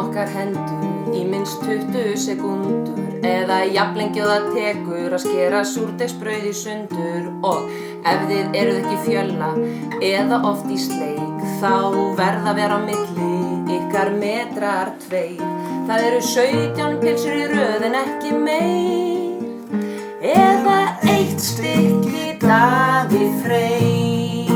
okkar hendur í minnst 20 sekúndur eða jafnlengi og það tekur að skera súrdeigsbrauð í sundur. Og ef þið eruð ekki fjölla eða oft í sleik þá verða að vera á milli ykkar metrar tveir. Það eru 17 pylsur í röð en ekki meir eða 1 stykki Daði Freyr.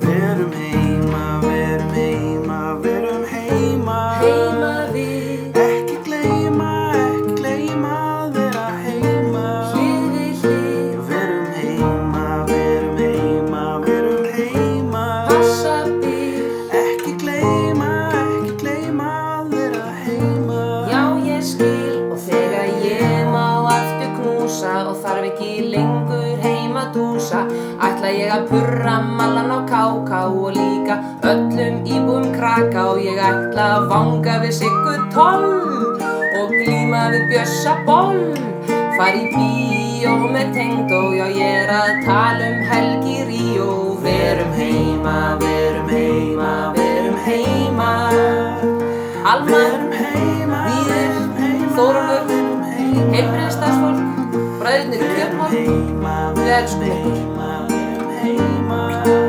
Verum heima, verum heima, verum heima. Heima við, Ekki gleyma að vera heima. hlið við hlið, Verum heima, verum heima, verum heima. passa bil. Ekki gleyma að vera heima. Já, ég skil og þegar ég má aftur knúsa og þarf ekki lengur heima dúsa, ætla ég að purra mallan á Káká og líka öllum íbúum Kraká. Ég ætla að vanga við Siggu Toll og glíma við Bjössa Boll, fara í bíó með Tengdó, já ég að tala Helgi Ríó. Verum heima, verum heima, verum heima. Alma, Víðir, Þórólfur, heilbrigðisstarfsfólk, bræðurnir í Kjötborg, við elskum ykkur. Heima.